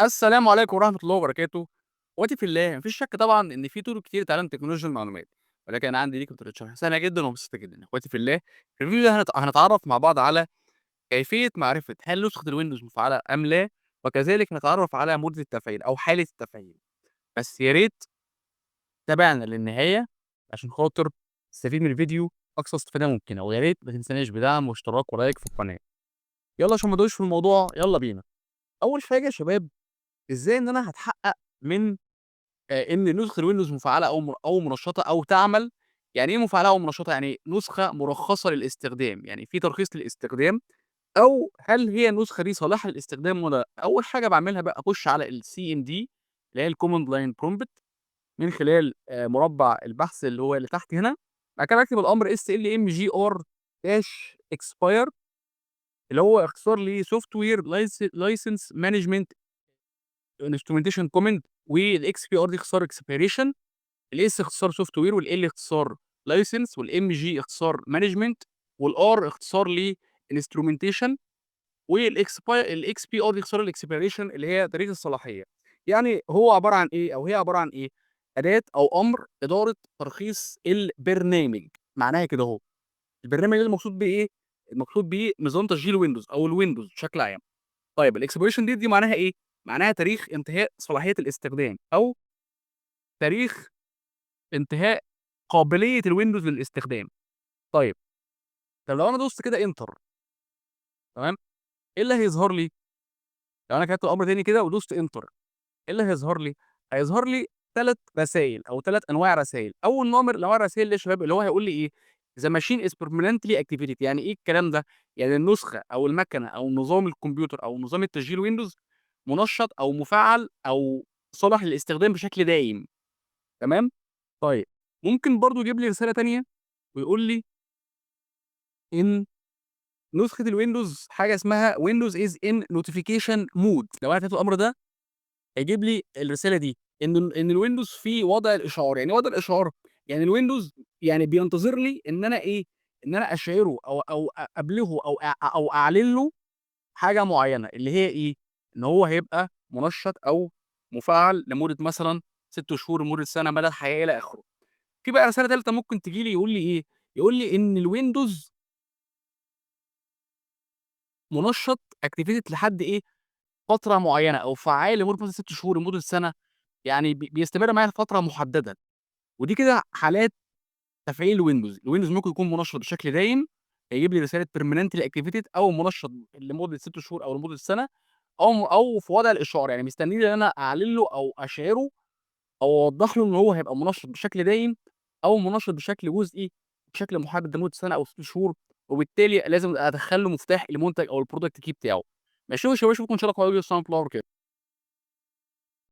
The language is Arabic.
السلام عليكم ورحمة الله وبركاته. اخواتي في الله، ما فيش شك طبعًا إن في طرق كتير لتعلم تكنولوجيا المعلومات، ولكن أنا عندي ليكم طريقة شرح سهلة جدًا وبسيطة جدًا. اخواتي في الله، في الفيديو ده هنتعرف مع بعض على كيفية معرفة هل نسخة الويندوز مفعلة أم لا، وكذلك نتعرف على مدة التفعيل أو حالة التفعيل. بس يا ريت تابعنا للنهاية عشان خاطر تستفيد من الفيديو أقصى استفادة ممكنة، ويا ريت ما تنساناش بدعم واشتراك ولايك في القناة. يالّا عشان ما نتوهش في الموضوع، يالّا بينا. أول حاجة يا شباب، إزاي إن أنا هاتحقق من إن نسخة الويندوز مفعّلة أو منشّطة أو تعمل. يعني إيه مفعّلة أو منشّطة؟ يعني نسخة مرخّصة للاستخدام، يعني في ترخيص للاستخدام، أو هل هي النسخة دي صالحة للاستخدام والّا لأ؟ أول حاجة باعملها بقى أخُش على الCMD اللي هي الcommand line prompt من خلال مربع البحث اللي هو اللي تحت هنا. بعد كده باكتب الأمر slmgr-expire اللي هو اختصار لsoftware license management instrumentation command، والXPR دي اختصار expiration. الS اختصار سوفت وير، والL اختصار لايسنس، والMG اختصار مانجمنت، والR اختصار لinstrumentation، الXPR دي اختصار الexpiration اللي هي تاريخ الصلاحية. يعني هو عبارة عن إيه، أو هي عبارة عن إيه؟ أداة أو أمر إدارة ترخيص البرنامج. معناها كده أهو. البرنامج ده المقصود بيه إيه؟ المقصود بيه نظام تشغيل ويندوز أو الويندوز بشكل عام. طيب الexpiration دي معناها إيه؟ معناها تاريخ انتهاء صلاحية الاستخدام، أو تاريخ انتهاء قابلية الويندوز للاستخدام. طيب، لو أنا دوست كده Enter، تمام، إيه اللي هيظهر لي؟ لو أنا كتبت الأمر تاني كده ودوست Enter، إيه اللي هيظهر لي؟ هيظهر لي 3 رسايل أو 3 أنواع رسايل. أول نوع من أنواع الرسايل ده يا شباب اللي هو هيقول لي إيه؟ The machine is permanently activated. يعني إيه الكلام ده؟ يعني النسخة أو المكنة أو نظام الكمبيوتر أو نظام التشغيل ويندوز منشّط أو مفعّل أو صالح للاستخدام بشكل دايم، تمام؟ طيب، ممكن برضه يجيب لي رسالة تانية ويقول لي إن نسخة الويندوز حاجة اسمها Windows is in notification mode. لو أنا كتبت الأمر ده هيجيب لي الرسالة دي، إن الويندوز في وضع الإشعار. يعني إيه وضع الإشعار؟ يعني الويندوز يعني بينتظر لي إن أنا إيه، إن أنا أشعره أو أبلغه أو أعلن له حاجة معينة، اللي هي إيه، إن هو هيبقى منشّط أو مفعّل لمدة مثلًا 6 شهور، لمدة سنة، مدى الحياة إلى آخره. في بقى رسالة تالتة ممكن تيجي لي يقول لي إيه، يقول لي إن الويندوز منشّط activated لحد إيه، فترة معيّنة أو فعّال لمدة مثلًا 6 شهور، لمدة سنة. يعني بيستمر معايا لفترة محددة. ودي كده حالات تفعيل الويندوز. الويندوز ممكن يكون منشّط بشكل دايم، هيجيب لي رسالة permanently activated، أو منشّط لمدة 6 شهور أو لمدة سنة، أو في وضع الإشعار، يعني مستنيني إن أنا أعلن له أو أشعره أو أوضّح له إن هو هيبقى منشّط بشكل دايم أو منشّط بشكل جزئي بشكل محدد لمدة سنة أو 6 شهور. وبالتالي لازم أدخّل له مفتاح المنتج أو الproduct key بتاعه. ماشي، واشوفكم إن شاء الله قريب. السلام ورحمة الله وبركاته.